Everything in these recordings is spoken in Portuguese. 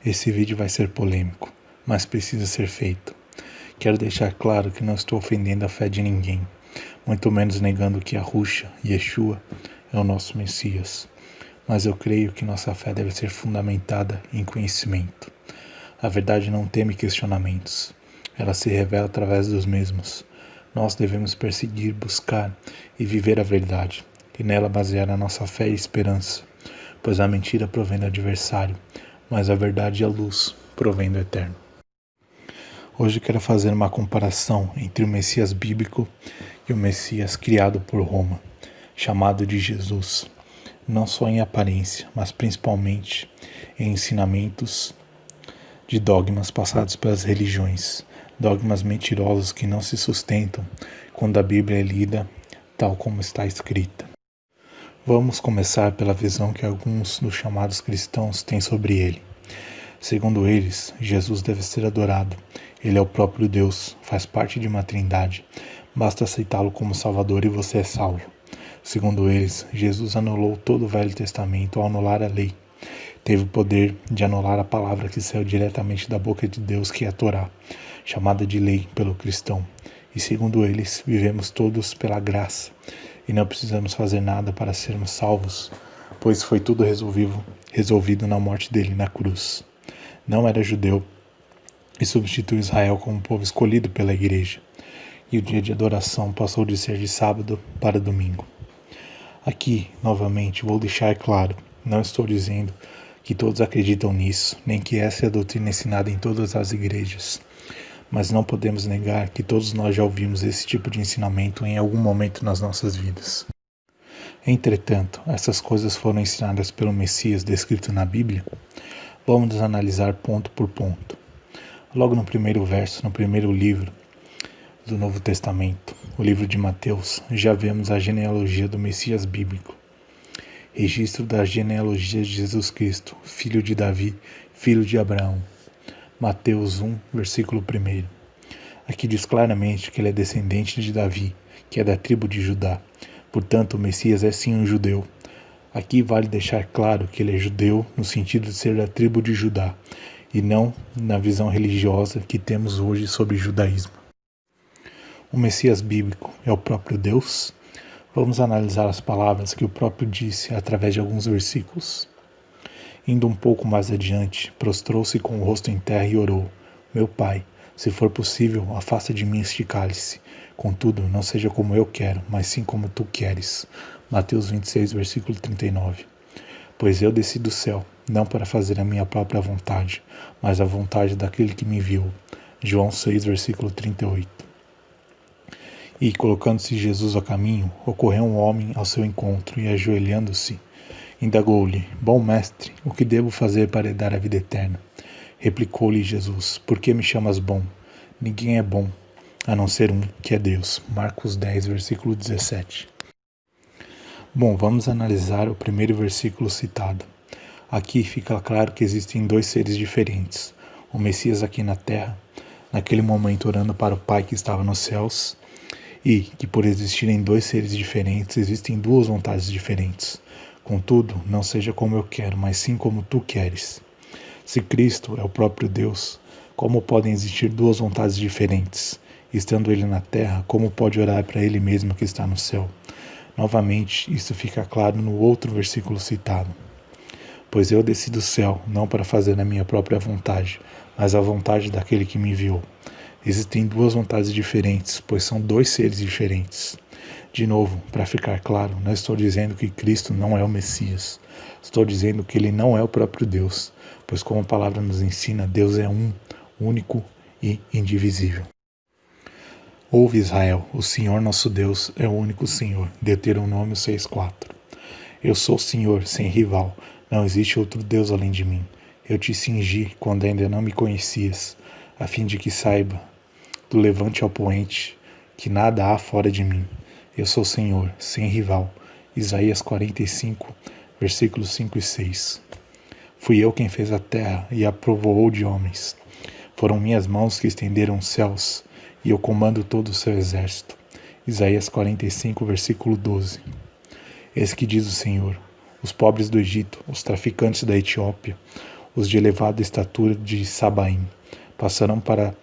Esse vídeo vai ser polêmico, mas precisa ser feito. Quero deixar claro que não estou ofendendo a fé de ninguém, muito menos negando que Yahushua, Yeshua, é o nosso Messias. Mas eu creio que nossa fé deve ser fundamentada em conhecimento. A verdade não teme questionamentos. Ela se revela através dos mesmos. Nós devemos perseguir, buscar e viver a verdade, e nela basear a nossa fé e esperança, pois a mentira provém do adversário, mas a verdade e a luz provém do Eterno. Hoje quero fazer uma comparação entre o Messias bíblico e o Messias criado por Roma, chamado de Jesus, não só em aparência, mas principalmente em ensinamentos de dogmas passados pelas religiões, dogmas mentirosos que não se sustentam quando a Bíblia é lida tal como está escrita. Vamos começar pela visão que alguns dos chamados cristãos têm sobre ele. Segundo eles, Jesus deve ser adorado. Ele é o próprio Deus, faz parte de uma trindade. Basta aceitá-lo como Salvador e você é salvo. Segundo eles, Jesus anulou todo o Velho Testamento ao anular a lei. Teve o poder de anular a palavra que saiu diretamente da boca de Deus, que é a Torá, chamada de lei pelo cristão. E segundo eles, vivemos todos pela graça e não precisamos fazer nada para sermos salvos, pois foi tudo resolvido na morte dele na cruz. Não era judeu e substituiu Israel como povo escolhido pela igreja, e o dia de adoração passou de ser de sábado para domingo. Aqui, novamente, vou deixar claro, não estou dizendo que todos acreditam nisso, nem que essa é a doutrina ensinada em todas as igrejas. Mas não podemos negar que todos nós já ouvimos esse tipo de ensinamento em algum momento nas nossas vidas. Entretanto, essas coisas foram ensinadas pelo Messias descrito na Bíblia? Vamos analisar ponto por ponto. Logo no primeiro verso, no primeiro livro do Novo Testamento, o livro de Mateus, já vemos a genealogia do Messias bíblico. Registro da genealogia de Jesus Cristo, filho de Davi, filho de Abraão. Mateus 1, versículo 1. Aqui diz claramente que ele é descendente de Davi, que é da tribo de Judá. Portanto, o Messias é sim um judeu. Aqui vale deixar claro que ele é judeu no sentido de ser da tribo de Judá, e não na visão religiosa que temos hoje sobre o judaísmo. O Messias bíblico é o próprio Deus? Vamos analisar as palavras que o próprio disse através de alguns versículos. Indo um pouco mais adiante, prostrou-se com o rosto em terra e orou: Meu Pai, se for possível, afasta de mim este cálice. Contudo, não seja como eu quero, mas sim como tu queres. Mateus 26, versículo 39. Pois eu desci do céu, não para fazer a minha própria vontade, mas a vontade daquele que me enviou. João 6, versículo 38. E, colocando-se Jesus a caminho, ocorreu um homem ao seu encontro e, ajoelhando-se, indagou-lhe: Bom mestre, o que devo fazer para herdar a vida eterna? Replicou-lhe Jesus: Por que me chamas bom? Ninguém é bom, a não ser um, que é Deus. Marcos 10, versículo 17. Bom, vamos analisar o primeiro versículo citado. Aqui fica claro que existem dois seres diferentes. O Messias aqui na terra, naquele momento orando para o Pai que estava nos céus, e que por existirem dois seres diferentes, existem duas vontades diferentes. Contudo, não seja como eu quero, mas sim como tu queres. Se Cristo é o próprio Deus, como podem existir duas vontades diferentes? Estando ele na terra, como pode orar para ele mesmo que está no céu? Novamente, isso fica claro no outro versículo citado. Pois eu desci do céu, não para fazer a minha própria vontade, mas a vontade daquele que me enviou. Existem duas vontades diferentes, pois são dois seres diferentes. De novo, para ficar claro, não estou dizendo que Cristo não é o Messias. Estou dizendo que ele não é o próprio Deus, pois como a palavra nos ensina, Deus é um, único e indivisível. Ouve Israel, o Senhor nosso Deus é o único Senhor. Deuteronômio 6,4. Eu sou o Senhor, sem rival, não existe outro Deus além de mim. Eu te cingi quando ainda não me conhecias, a fim de que saiba, do levante ao poente, que nada há fora de mim. Eu sou o Senhor, sem rival. Isaías 45, versículos 5 e 6. Fui eu quem fez a terra e a povoou de homens. Foram minhas mãos que estenderam os céus, e eu comando todo o seu exército. Isaías 45, versículo 12. Eis que diz o Senhor: os pobres do Egito, os traficantes da Etiópia, os de elevada estatura de Sabaim. Passarão para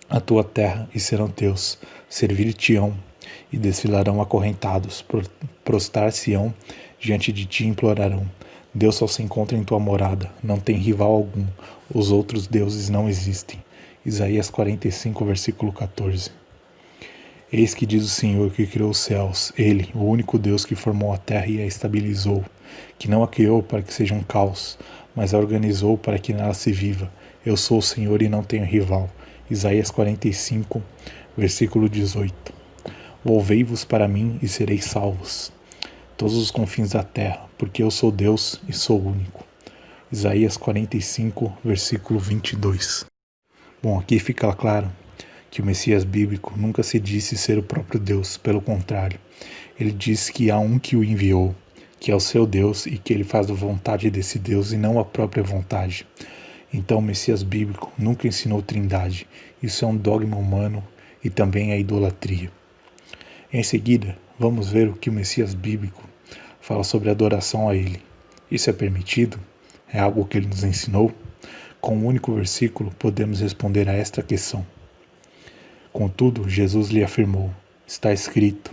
a tua terra e serão teus, servir-te-ão e desfilarão acorrentados, prostrar-se-ão diante de ti e implorarão. Deus só se encontra em tua morada, não tem rival algum, os outros deuses não existem. Isaías 45, versículo 14. Eis que diz o Senhor que criou os céus, Ele, o único Deus que formou a terra e a estabilizou, que não a criou para que seja um caos, mas a organizou para que nela se viva. Eu sou o Senhor e não tenho rival. Isaías 45, versículo 18. Volvei-vos para mim e sereis salvos, todos os confins da terra, porque eu sou Deus e sou único. Isaías 45, versículo 22. Bom, aqui fica claro que o Messias bíblico nunca se disse ser o próprio Deus, pelo contrário, ele diz que há um que o enviou, que é o seu Deus e que ele faz a vontade desse Deus e não a própria vontade. Então o Messias bíblico nunca ensinou trindade, isso é um dogma humano e também é idolatria. Em seguida, vamos ver o que o Messias bíblico fala sobre adoração a ele. Isso é permitido? É algo que ele nos ensinou? Com um único versículo podemos responder a esta questão. Contudo, Jesus lhe afirmou, está escrito,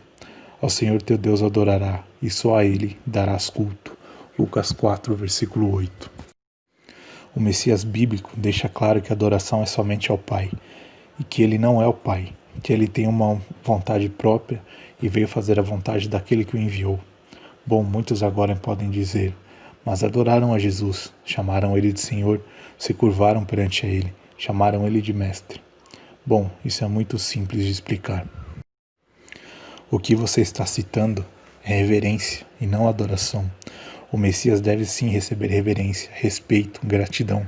ao Senhor teu Deus adorará, e só a ele darás culto. Lucas 4, versículo 8. O Messias bíblico deixa claro que a adoração é somente ao Pai, e que ele não é o Pai, que ele tem uma vontade própria e veio fazer a vontade daquele que o enviou. Bom, muitos agora podem dizer, mas adoraram a Jesus, chamaram ele de Senhor, se curvaram perante a ele, chamaram ele de Mestre. Bom, isso é muito simples de explicar. O que você está citando é reverência e não adoração. O Messias deve sim receber reverência, respeito, gratidão,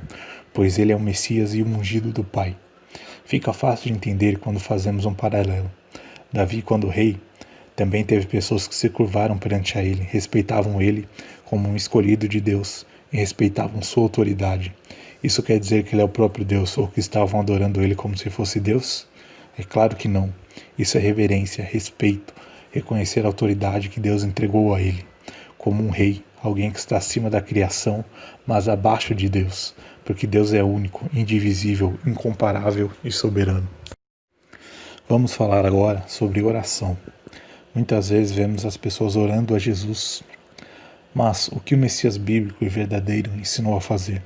pois ele é o Messias e o ungido do Pai. Fica fácil de entender quando fazemos um paralelo. Davi, quando rei, também teve pessoas que se curvaram perante a ele, respeitavam ele como um escolhido de Deus e respeitavam sua autoridade. Isso quer dizer que ele é o próprio Deus ou que estavam adorando ele como se fosse Deus? É claro que não. Isso é reverência, respeito, reconhecer a autoridade que Deus entregou a ele, como um rei, alguém que está acima da criação, mas abaixo de Deus, porque Deus é único, indivisível, incomparável e soberano. Vamos falar agora sobre oração. Muitas vezes vemos as pessoas orando a Jesus, mas o que o Messias bíblico e verdadeiro ensinou a fazer?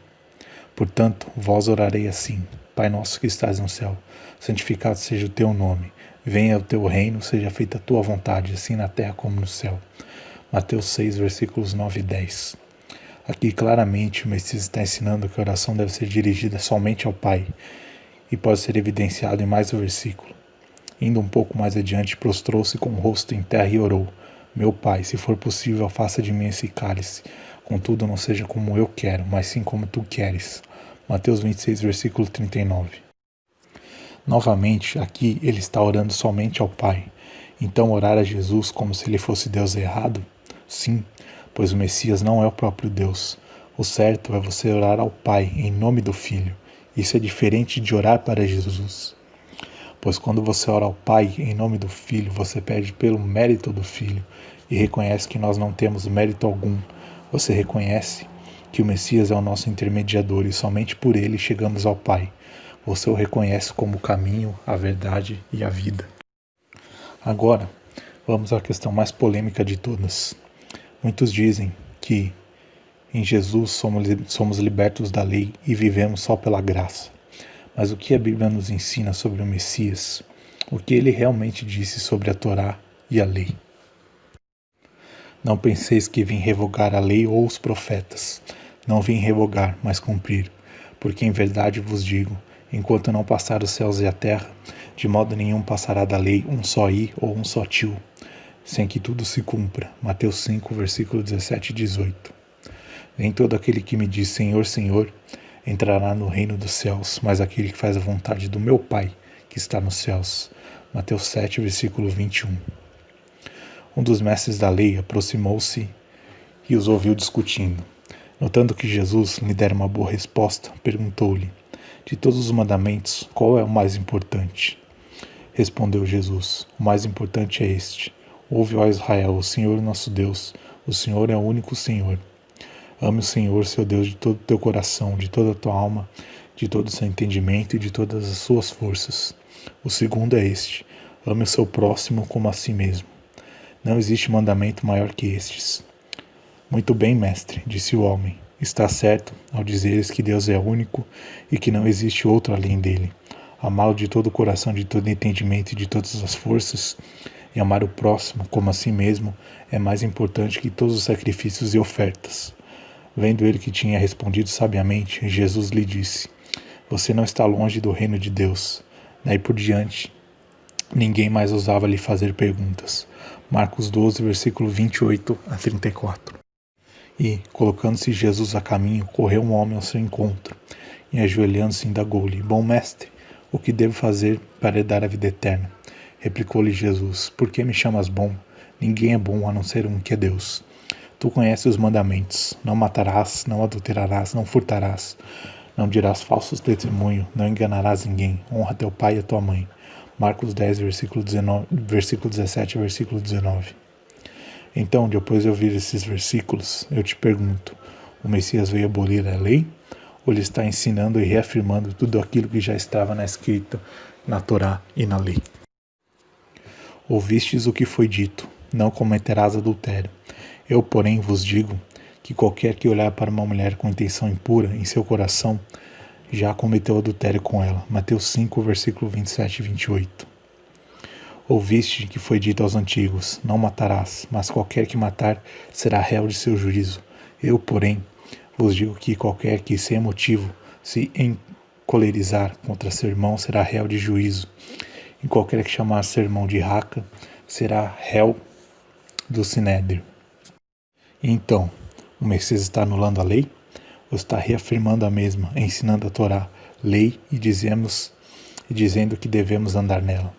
Portanto, vós orarei assim, Pai nosso que estás no céu, santificado seja o teu nome, venha o teu reino, seja feita a tua vontade, assim na terra como no céu. Mateus 6, versículos 9 e 10. Aqui claramente o Messias está ensinando que a oração deve ser dirigida somente ao Pai, e pode ser evidenciado em mais um versículo. Indo um pouco mais adiante, prostrou-se com o rosto em terra e orou, meu Pai, se for possível, afasta de mim esse cálice, contudo não seja como eu quero, mas sim como tu queres. Mateus 26, versículo 39. Novamente, aqui ele está orando somente ao Pai. Então orar a Jesus como se ele fosse Deus é errado? Sim, pois o Messias não é o próprio Deus. O certo é você orar ao Pai em nome do Filho. Isso é diferente de orar para Jesus. Pois quando você ora ao Pai em nome do Filho, você pede pelo mérito do Filho e reconhece que nós não temos mérito algum. Você reconhece que o Messias é o nosso intermediador e somente por ele chegamos ao Pai. Você o reconhece como o caminho, a verdade e a vida. Agora, vamos à questão mais polêmica de todas. Muitos dizem que em Jesus somos libertos da lei e vivemos só pela graça. Mas o que a Bíblia nos ensina sobre o Messias? O que ele realmente disse sobre a Torá e a lei? Não penseis que vim revogar a lei ou os profetas. Não vim revogar, mas cumprir. Porque em verdade vos digo, enquanto não passar os céus e a terra, de modo nenhum passará da lei um só i ou um só tio, sem que tudo se cumpra. Mateus 5, versículo 17 e 18. Nem todo aquele que me diz Senhor, Senhor, entrará no reino dos céus, mas aquele que faz a vontade do meu Pai, que está nos céus. Mateus 7, versículo 21. Um dos mestres da lei aproximou-se e os ouviu discutindo. Notando que Jesus lhe dera uma boa resposta, perguntou-lhe, de todos os mandamentos, qual é o mais importante? Respondeu Jesus, o mais importante é este. Ouve, ó Israel, o Senhor nosso Deus, o Senhor é o único Senhor. Ame o Senhor, seu Deus, de todo o teu coração, de toda a tua alma, de todo o seu entendimento e de todas as suas forças. O segundo é este: ame o seu próximo como a si mesmo. Não existe mandamento maior que estes. Muito bem, mestre, disse o homem. Está certo ao dizeres que Deus é único e que não existe outro além dele. Amá-lo de todo o coração, de todo o entendimento e de todas as forças, e amar o próximo como a si mesmo é mais importante que todos os sacrifícios e ofertas. Vendo ele que tinha respondido sabiamente, Jesus lhe disse: Você não está longe do reino de Deus. Daí por diante, ninguém mais ousava lhe fazer perguntas. Marcos 12, versículo 28 a 34. E, colocando-se Jesus a caminho, correu um homem ao seu encontro, e ajoelhando-se indagou-lhe: Bom mestre, o que devo fazer para herdar a vida eterna? Replicou-lhe Jesus: Por que me chamas bom? Ninguém é bom a não ser um, que é Deus. Tu conheces os mandamentos: não matarás, não adulterarás, não furtarás, não dirás falsos testemunho, não enganarás ninguém, honra teu pai e a tua mãe. Marcos 10, versículo 17 a versículo 19. Então, depois de ouvir esses versículos, eu te pergunto: o Messias veio abolir a lei? Ou ele está ensinando e reafirmando tudo aquilo que já estava na escrita, na Torá e na lei? Ouvistes o que foi dito: não cometerás adultério. Eu, porém, vos digo que qualquer que olhar para uma mulher com intenção impura em seu coração, já cometeu adultério com ela. Mateus 5, versículo 27 e 28. Ouviste que foi dito aos antigos: não matarás, mas qualquer que matar será réu de seu juízo. Eu, porém, vos digo que qualquer que sem motivo se encolerizar contra seu irmão será réu de juízo. E qualquer que chamar seu irmão de raca será réu do sinédrio. Então, o Messias está anulando a lei? Ou está reafirmando a mesma, ensinando a Torá, lei e dizendo que devemos andar nela?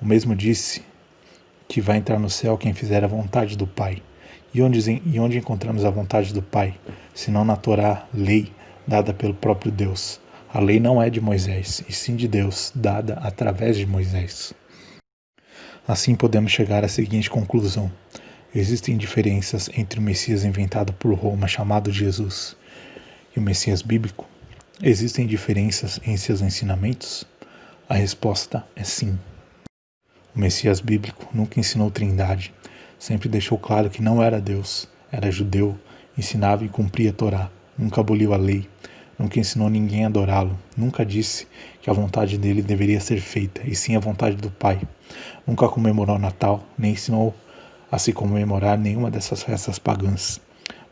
O mesmo disse que vai entrar no céu quem fizer a vontade do Pai. E onde encontramos a vontade do Pai? Senão na Torá, lei dada pelo próprio Deus. A lei não é de Moisés, e sim de Deus, dada através de Moisés. Assim podemos chegar à seguinte conclusão: existem diferenças entre o Messias inventado por Roma, chamado Jesus, e o Messias bíblico? Existem diferenças em seus ensinamentos? A resposta é sim. O Messias bíblico nunca ensinou trindade, sempre deixou claro que não era Deus, era judeu, ensinava e cumpria a Torá, nunca aboliu a lei, nunca ensinou ninguém a adorá-lo, nunca disse que a vontade dele deveria ser feita, e sim a vontade do Pai. Nunca comemorou Natal, nem ensinou a se comemorar nenhuma dessas festas pagãs.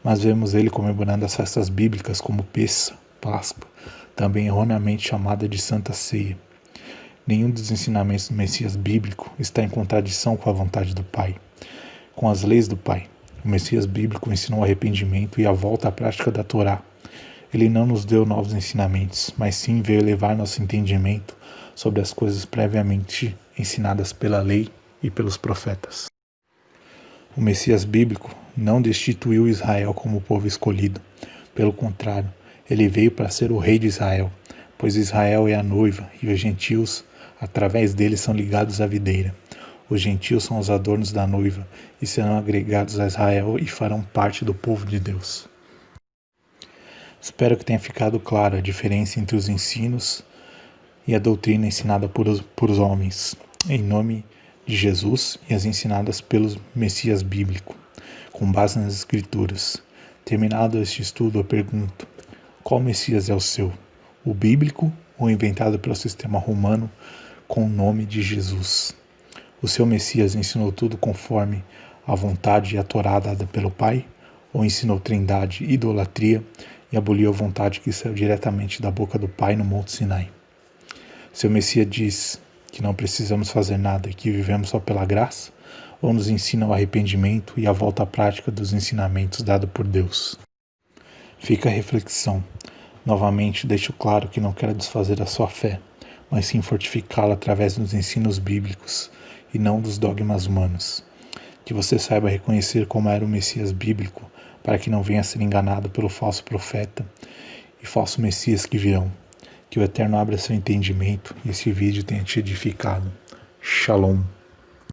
Mas vemos ele comemorando as festas bíblicas como Pêssah, Páscoa, também erroneamente chamada de Santa Ceia. Nenhum dos ensinamentos do Messias bíblico está em contradição com a vontade do Pai, com as leis do Pai. O Messias bíblico ensinou o arrependimento e a volta à prática da Torá. Ele não nos deu novos ensinamentos, mas sim veio elevar nosso entendimento sobre as coisas previamente ensinadas pela lei e pelos profetas. O Messias bíblico não destituiu Israel como povo escolhido. Pelo contrário, ele veio para ser o rei de Israel, pois Israel é a noiva e os gentios, através dele, são ligados à videira. Os gentios são os adornos da noiva e serão agregados a Israel e farão parte do povo de Deus. Espero que tenha ficado clara a diferença entre os ensinos e a doutrina ensinada por os homens, em nome de Jesus, e as ensinadas pelo Messias bíblico, com base nas Escrituras. Terminado este estudo, eu pergunto: qual Messias é o seu? O bíblico ou inventado pelo sistema romano com o nome de Jesus? O seu Messias ensinou tudo conforme a vontade e a Torá dada pelo Pai? Ou ensinou trindade, idolatria e aboliu a vontade que saiu diretamente da boca do Pai no Monte Sinai? Seu Messias diz que não precisamos fazer nada e que vivemos só pela graça? Ou nos ensina o arrependimento e a volta à prática dos ensinamentos dados por Deus? Fica a reflexão. Novamente, deixo claro que não quero desfazer a sua fé, mas sim fortificá-la através dos ensinos bíblicos e não dos dogmas humanos. Que você saiba reconhecer como era o Messias bíblico, para que não venha a ser enganado pelo falso profeta e falso Messias que virão. Que o Eterno abra seu entendimento e esse vídeo tenha te edificado. Shalom.